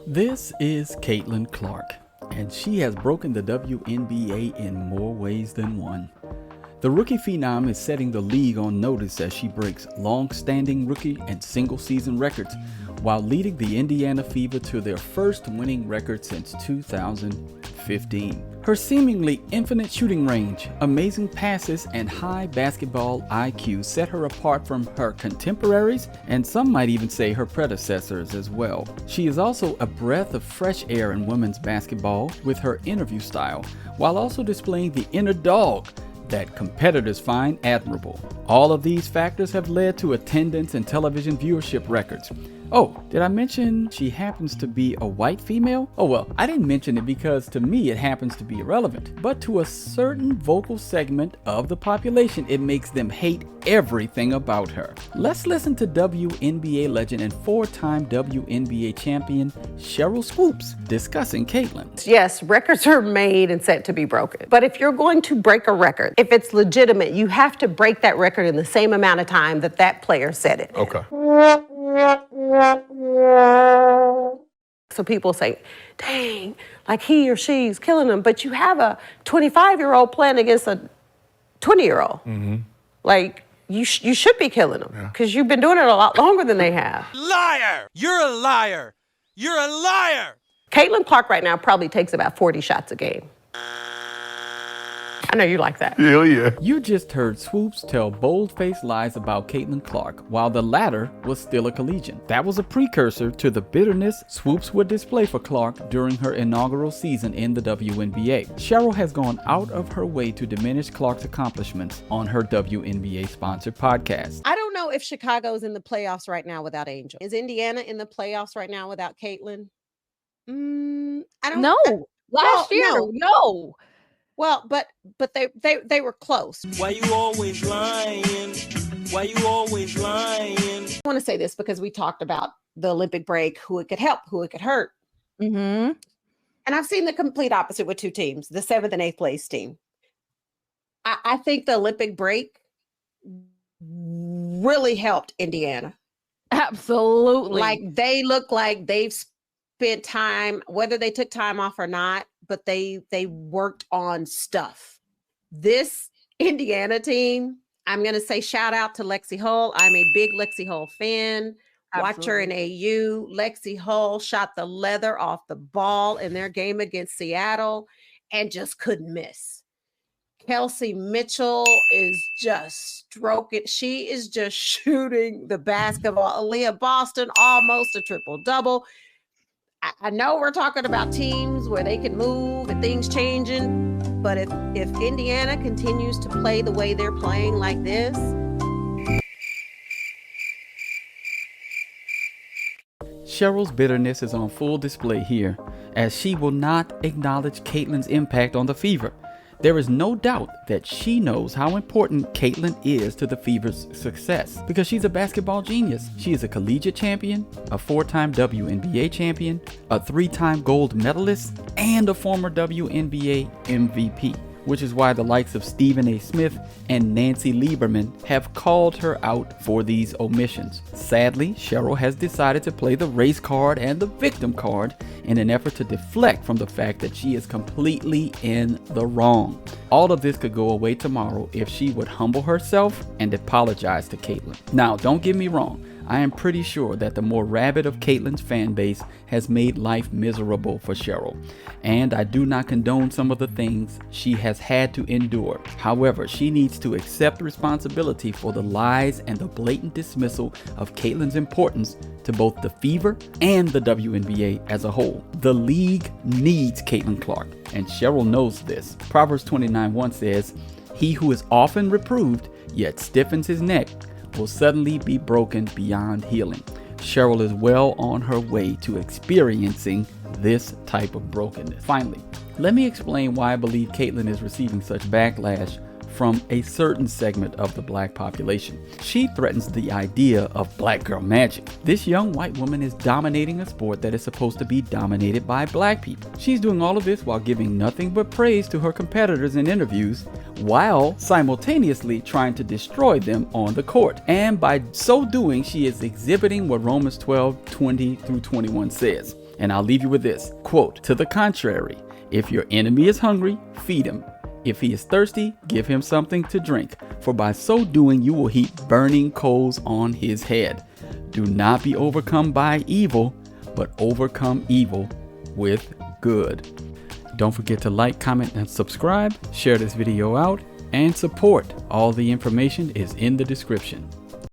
This is Caitlin Clark, and she has broken the WNBA in more ways than one. The rookie phenom is setting the league on notice as she breaks long-standing rookie and single-season records while leading the Indiana Fever to their first winning record since 2015. Her seemingly infinite shooting range, amazing passes, and high basketball IQ set her apart from her contemporaries, and some might even say her predecessors as well. She is also a breath of fresh air in women's basketball with her interview style, while also displaying the inner dog that competitors find admirable. All of these factors have led to attendance and television viewership records. Oh, did I mention she happens to be a white female? Oh well, I didn't mention it because to me it happens to be irrelevant. But to a certain vocal segment of the population, it makes them hate everything about her. Let's listen to WNBA legend and four-time WNBA champion Sheryl Swoopes discussing Caitlin. Yes, records are made and set to be broken. But if you're going to break a record, if it's legitimate, you have to break that record in the same amount of time that that player set it. Okay. So people say, dang, like he or she's killing them. But you have a 25-year-old playing against a 20-year-old. Mm-hmm. Like, you should be killing them because you've been doing it a lot longer than they have. Liar! You're a liar! You're a liar! Caitlin Clark right now probably takes about 40 shots a game. I know you like that. Hell yeah. You just heard Swoopes tell bold-faced lies about Caitlin Clark while the latter was still a collegian. That was a precursor to the bitterness Swoopes would display for Clark during her inaugural season in the WNBA. Sheryl has gone out of her way to diminish Clark's accomplishments on her WNBA-sponsored podcast. I don't know if Chicago's in the playoffs right now without Angel. Is Indiana in the playoffs right now without Caitlin? I don't know. No. Last year, no. Well, but they were close. Why you always lying? Why you always lying? I want to say this because we talked about the Olympic break, who it could help, who it could hurt. Mm-hmm. And I've seen the complete opposite with two teams, the 7th and 8th place team. I think the Olympic break really helped Indiana. Absolutely. Like they look like they've spent time, whether they took time off or not, but they worked on stuff. This Indiana team, I'm going to say shout out to Lexi Hull. I'm a big Lexi Hull fan. Absolutely. Watch her in AU. Lexi Hull shot the leather off the ball in their game against Seattle and just couldn't miss. Kelsey Mitchell is just stroking. She is just shooting the basketball. Aaliyah Boston, almost a triple-double. I know we're talking about teams where they can move and things changing, but if Indiana continues to play the way they're playing like this. Sheryl's bitterness is on full display here, as she will not acknowledge Caitlin's impact on the Fever. There is no doubt that she knows how important Caitlin is to the Fever's success because she's a basketball genius. She is a collegiate champion, a 4-time WNBA champion, a 3-time gold medalist, and a former WNBA MVP, which is why the likes of Stephen A. Smith and Nancy Lieberman have called her out for these omissions. Sadly, Sheryl has decided to play the race card and the victim card in an effort to deflect from the fact that she is completely in the wrong. All of this could go away tomorrow if she would humble herself and apologize to Caitlin. Now, don't get me wrong. I am pretty sure that the more rabid of Caitlin's fan base has made life miserable for Sheryl, and I do not condone some of the things she has had to endure. However, she needs to accept responsibility for the lies and the blatant dismissal of Caitlin's importance to both the Fever and the WNBA as a whole. The league needs Caitlin Clark, and Sheryl knows this. Proverbs 29:1 says, "He who is often reproved, yet stiffens his neck, will suddenly be broken beyond healing." Sheryl is well on her way to experiencing this type of brokenness. Finally, let me explain why I believe Caitlin is receiving such backlash from a certain segment of the black population. She threatens the idea of black girl magic. This young white woman is dominating a sport that is supposed to be dominated by black people. She's doing all of this while giving nothing but praise to her competitors in interviews, while simultaneously trying to destroy them on the court. And by so doing, she is exhibiting what Romans 12:20-21 says. And I'll leave you with this quote: to the contrary, if your enemy is hungry, feed him. If he is thirsty, give him something to drink, for by so doing you will heap burning coals on his head. Do not be overcome by evil, but overcome evil with good. Don't forget to like, comment, and subscribe. Share this video out and support. All the information is in the description.